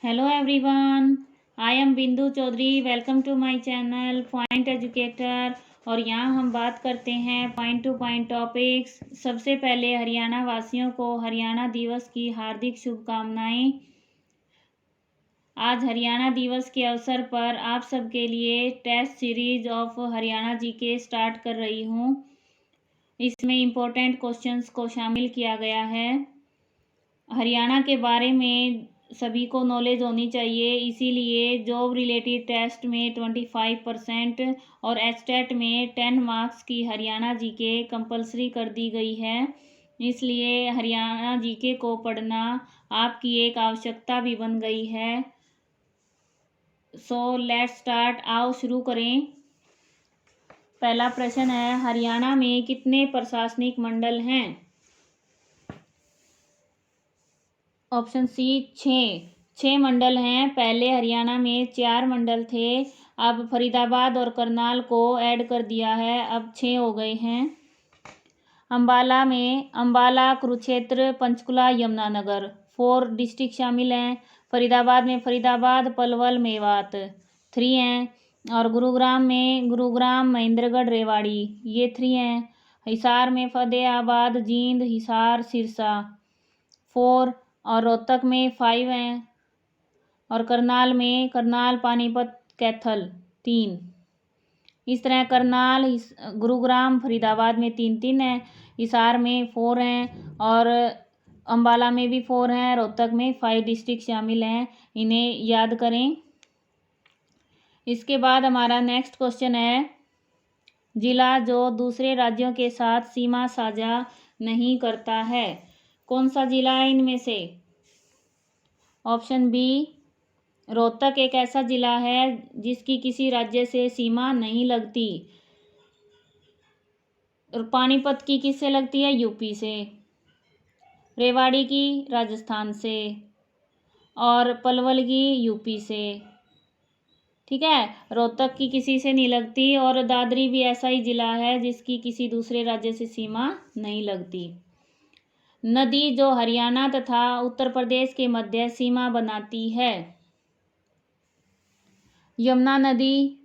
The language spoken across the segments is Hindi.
Hello everyone, I am Bindu Chaudhary. Welcome to my channel point educator. और यहाँ हम बात करते हैं पॉइंट टू पॉइंट टॉपिक्स। सबसे पहले हरियाणा वासियों को हरियाणा दिवस की हार्दिक शुभकामनाएं। आज हरियाणा दिवस के अवसर पर आप सबके लिए test series of Haryana GK start कर रही हूँ। इसमें इम्पोर्टेंट क्वेश्चंस को शामिल किया गया है। हरियाणा के बारे में सभी को नॉलेज होनी चाहिए, इसीलिए जॉब रिलेटेड टेस्ट में 25% और एचटेट में 10 मार्क्स की हरियाणा जीके कंपलसरी कर दी गई है। इसलिए हरियाणा जीके को पढ़ना आपकी एक आवश्यकता भी बन गई है। So let's start. आओ शुरू करें। पहला प्रश्न है, हरियाणा में कितने प्रशासनिक मंडल हैं? ऑप्शन सी 6 मंडल हैं। पहले हरियाणा में 4 मंडल थे, अब फरीदाबाद और करनाल को ऐड कर दिया है, अब 6 हो गए हैं। अंबाला में अंबाला, कुरुक्षेत्र, पंचकुला, यमुनानगर 4 डिस्ट्रिक्ट शामिल हैं। फरीदाबाद में फरीदाबाद, पलवल, मेवात 3 हैं। और गुरुग्राम में गुरुग्राम, महेंद्रगढ़, रेवाड़ी ये 3 हैं। हिसार में फतेहाबाद, जींद, हिसार, सिरसा 4 और रोहतक में 5 हैं। और करनाल में करनाल, पानीपत, कैथल 3। इस तरह करनाल, गुरुग्राम, फरीदाबाद में 3-3 हैं, हिसार में 4 हैं और अंबाला में भी 4 हैं, रोहतक में 5 डिस्ट्रिक्ट शामिल हैं। इन्हें याद करें। इसके बाद हमारा नेक्स्ट क्वेश्चन है, जिला जो दूसरे राज्यों के साथ सीमा साझा नहीं करता है, कौन सा जिला है इनमें से? ऑप्शन बी, रोहतक एक ऐसा जिला है जिसकी किसी राज्य से सीमा नहीं लगती। और पानीपत की किससे लगती है? यूपी से। रेवाड़ी की राजस्थान से। और पलवल की यूपी से। ठीक है, रोहतक की किसी से नहीं लगती। और दादरी भी ऐसा ही जिला है जिसकी किसी दूसरे राज्य से सीमा नहीं लगती। नदी जो हरियाणा तथा उत्तर प्रदेश के मध्य सीमा बनाती है, यमुना नदी।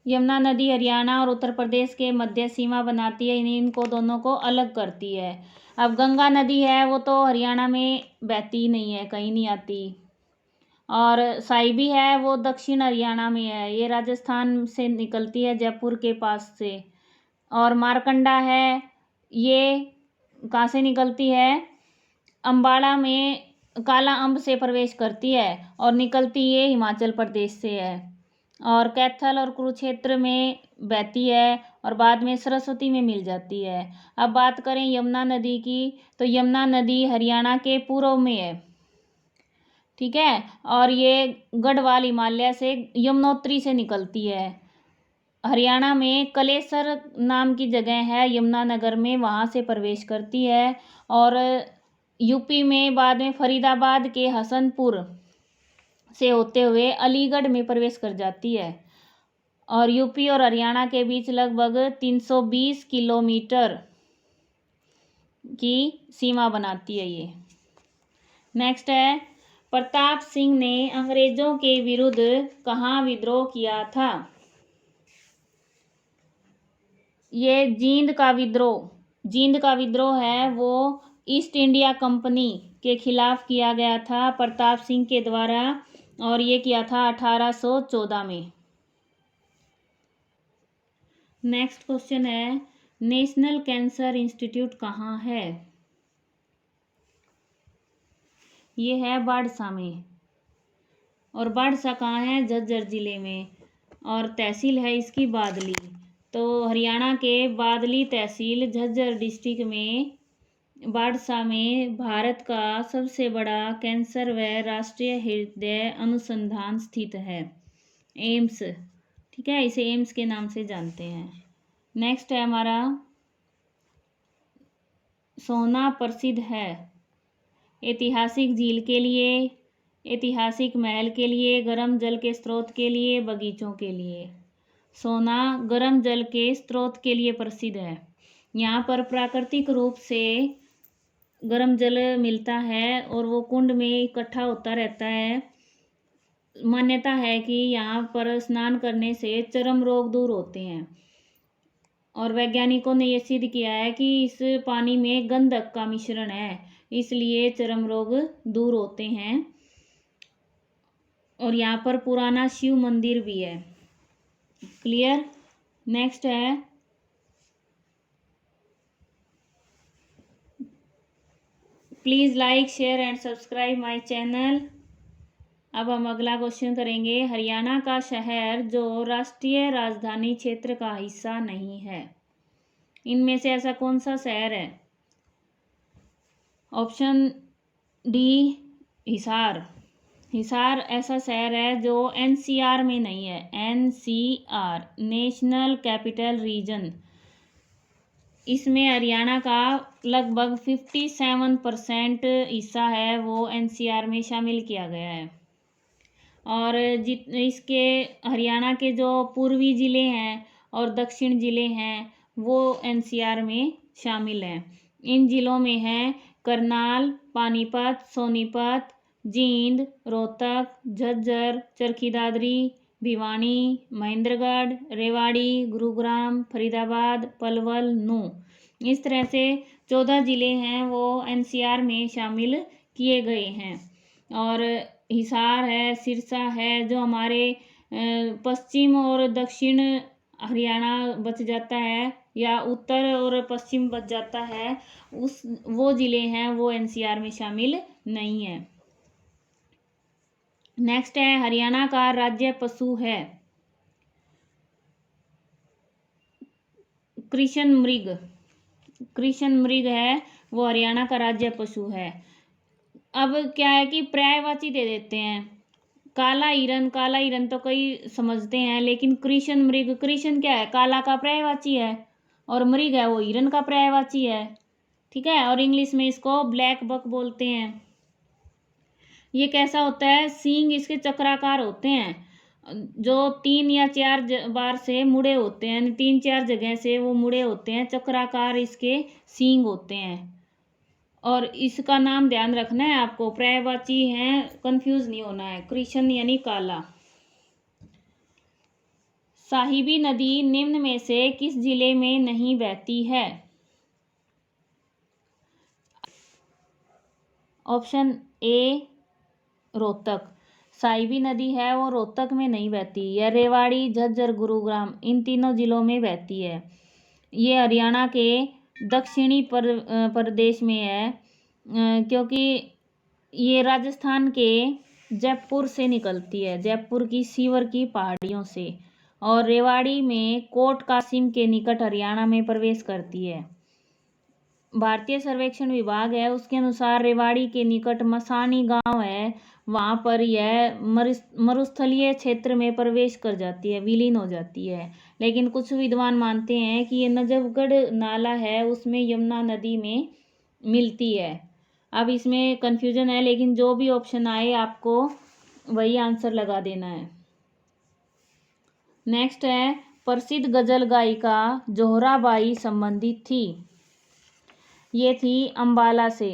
यमुना नदी हरियाणा और उत्तर प्रदेश के मध्य सीमा बनाती है, इनको दोनों को अलग करती है। अब गंगा नदी है, वो तो हरियाणा में बहती नहीं है, कहीं नहीं आती। और साइबी है, वो दक्षिण हरियाणा में है, ये राजस्थान से निकलती है, जयपुर के पास से। और मारकंडा है, ये कहाँ से निकलती है? अंबाला में काला अम्ब से प्रवेश करती है और निकलती ये हिमाचल प्रदेश से है। और कैथल और कुरुक्षेत्र में बहती है और बाद में सरस्वती में मिल जाती है। अब बात करें यमुना नदी की, तो यमुना नदी हरियाणा के पूर्व में है। ठीक है, और ये गढ़वाल हिमालय से यमुनोत्री से निकलती है। हरियाणा में कलेसर नाम की जगह है यमुनानगर में, वहाँ से प्रवेश करती है। और यूपी में बाद में फरीदाबाद के हसनपुर से होते हुए अलीगढ़ में प्रवेश कर जाती है। और यूपी और हरियाणा के बीच लगभग 320 किलोमीटर की सीमा बनाती है ये। नेक्स्ट है, प्रताप सिंह ने अंग्रेजों के विरुद्ध कहाँ विद्रोह किया था? ये जींद का विद्रोह है, वो ईस्ट इंडिया कंपनी के खिलाफ किया गया था प्रताप सिंह के द्वारा, और ये किया था 1814 में। नेक्स्ट क्वेश्चन है, नेशनल कैंसर इंस्टीट्यूट कहाँ है? ये है बाड़सा में। और बाड़सा कहाँ है? झज्जर जिले में। और तहसील है इसकी बादली। तो हरियाणा के बादली तहसील झज्जर डिस्ट्रिक्ट में बाड़सा में भारत का सबसे बड़ा कैंसर व राष्ट्रीय हृदय अनुसंधान स्थित है, एम्स। ठीक है, इसे एम्स के नाम से जानते हैं। नेक्स्ट है हमारा, सोहना प्रसिद्ध है ऐतिहासिक झील के लिए, ऐतिहासिक महल के लिए, गर्म जल के स्रोत के लिए, बगीचों के लिए। सोहना गर्म जल के स्रोत के लिए प्रसिद्ध है। यहाँ पर प्राकृतिक रूप से गर्म जल मिलता है और वो कुंड में इकट्ठा होता रहता है। मान्यता है कि यहाँ पर स्नान करने से चर्म रोग दूर होते हैं और वैज्ञानिकों ने ये सिद्ध किया है कि इस पानी में गंधक का मिश्रण है, इसलिए चर्म रोग दूर होते हैं। और यहाँ पर पुराना शिव मंदिर भी है। क्लियर। नेक्स्ट है please like share and subscribe my channel. अब हम अगला क्वेश्चन करेंगे। हरियाणा का शहर जो राष्ट्रीय राजधानी क्षेत्र का हिस्सा नहीं है, इनमें से ऐसा कौन सा शहर है? Option D Hisar. हिसार ऐसा शहर है जो एनसीआर में नहीं है। एनसीआर नेशनल कैपिटल रीजन, इसमें हरियाणा का लगभग 57% हिस्सा है वो एनसीआर में शामिल किया गया है। और इसके हरियाणा के जो पूर्वी ज़िले हैं और दक्षिण ज़िले हैं वो एनसीआर में शामिल हैं। इन ज़िलों में हैं करनाल, पानीपत, सोनीपत, जींद, रोहतक, झज्जर, चरखी दादरी, भिवानी, महेंद्रगढ़, रेवाड़ी, गुरुग्राम, फरीदाबाद, पलवल, नूंह। इस तरह से 14 ज़िले हैं वो एनसीआर में शामिल किए गए हैं। और हिसार है, सिरसा है, जो हमारे पश्चिम और दक्षिण हरियाणा बच जाता है या उत्तर और पश्चिम बच जाता है, वो ज़िले हैं वो एनसीआर में शामिल नहीं है। नेक्स्ट है हरियाणा का राज्य पशु है कृष्ण मृग। कृष्ण मृग है वो हरियाणा का राज्य पशु है। अब क्या है कि पर्यायवाची दे देते हैं। काला हिरन तो कई समझते हैं, लेकिन कृष्ण मृग, कृष्ण क्या है? काला का पर्यायवाची है और मृग है वो हिरन का पर्यायवाची है। ठीक है। और इंग्लिश में इसको ब्लैक बक बोलते हैं। ये कैसा होता है? सींग इसके चक्राकार होते हैं, जो 3 या 4 बार से मुड़े होते हैं, 3-4 जगह से वो मुड़े होते हैं, चक्राकार इसके सींग होते हैं। और इसका नाम ध्यान रखना है आपको, पर्यायवाची है, कंफ्यूज नहीं होना है। कृष्ण यानी काला। साहिबी नदी निम्न में से किस जिले में नहीं बहती है? Option A Rohtak. साहिबी नदी है वो रोहतक में नहीं बहती। यह रेवाड़ी, झज्जर, गुरुग्राम इन तीनों जिलों में बहती है। ये हरियाणा के दक्षिणी प्रदेश में है, क्योंकि ये राजस्थान के जयपुर से निकलती है, जयपुर की सीवर की पहाड़ियों से, और रेवाड़ी में कोट कासिम के निकट हरियाणा में प्रवेश करती है। भारतीय सर्वेक्षण विभाग है उसके अनुसार रेवाड़ी के निकट मसानी गांव है, वहाँ पर यह मरुस्थलीय क्षेत्र में प्रवेश कर जाती है, विलीन हो जाती है। लेकिन कुछ विद्वान मानते हैं कि ये नजफगढ़ नाला है उसमें यमुना नदी में मिलती है। अब इसमें कन्फ्यूजन है, लेकिन जो भी ऑप्शन आए आपको वही आंसर लगा देना है। नेक्स्ट है प्रसिद्ध गजल गायिका जोहराबाई संबंधित थी। ये थी अंबाला से।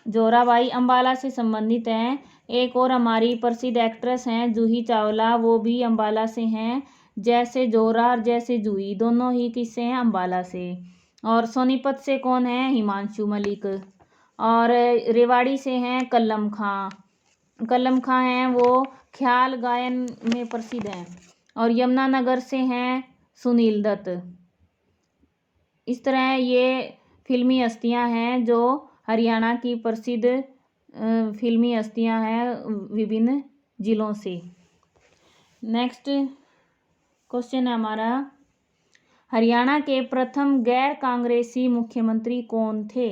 जोहराबाई अंबाला से संबंधित हैं। एक और हमारी प्रसिद्ध एक्ट्रेस हैं जूही चावला, वो भी अंबाला से हैं। जैसे जोहरा और जैसे जूही दोनों ही किससे हैं? अंबाला से। और सोनीपत से कौन है? हिमांशु मलिक। और रेवाड़ी से हैं कल्लम खां। कल्लम खां हैं वो ख्याल गायन में प्रसिद्ध हैं। और यमुनानगर से हैं सुनील दत्त। इस तरह ये फिल्मी हस्तियां हैं जो हरियाणा की प्रसिद्ध फिल्मी हस्तियां हैं विभिन्न जिलों से। नेक्स्ट क्वेश्चन है हमारा, हरियाणा के प्रथम गैर कांग्रेसी मुख्यमंत्री कौन थे?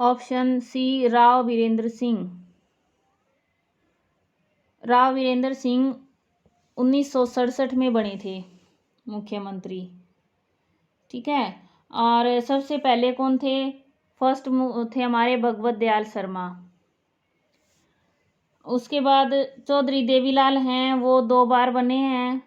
Option C Rao Virendra Singh. राव वीरेंद्र सिंह 1967 में बने थे मुख्यमंत्री। ठीक है। और सबसे पहले कौन थे? फर्स्ट थे हमारे भगवत दयाल शर्मा। उसके बाद चौधरी देवीलाल हैं, वो 2 बार बने हैं,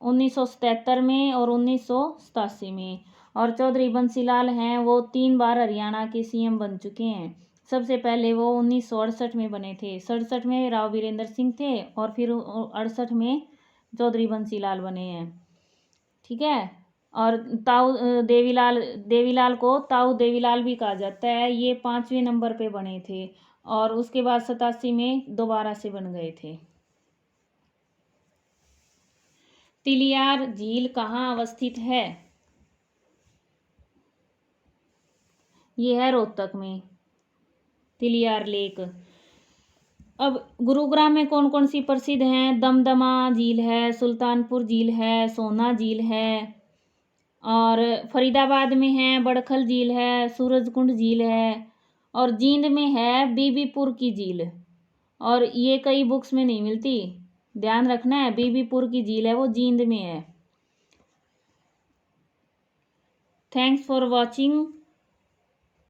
1977 में और 1987 में। और चौधरी बंसीलाल हैं वो 3 बार हरियाणा के सीएम बन चुके हैं। सबसे पहले वो 1968 में बने थे, 67 में राव वीरेंद्र सिंह थे और फिर 68 में चौधरी बंसीलाल बने हैं। ठीक है। और ताऊ देवीलाल को ताऊ देवीलाल भी कहा जाता है, ये 5वें नंबर पे बने थे और उसके बाद 87 में दोबारा से बन गए थे। तिलियार झील कहाँ अवस्थित है? ये है रोहतक में, तिलियार लेक। अब गुरुग्राम में कौन कौन सी प्रसिद्ध हैं? दमदमा झील है, सुल्तानपुर झील है, सोना झील है, और फरीदाबाद में है बड़खल झील है, सूरजकुंड झील है, और जींद में है बीबीपुर की झील। और ये कई बुक्स में नहीं मिलती, ध्यान रखना है, बीबीपुर की झील है वो जींद में है। Thanks for watching.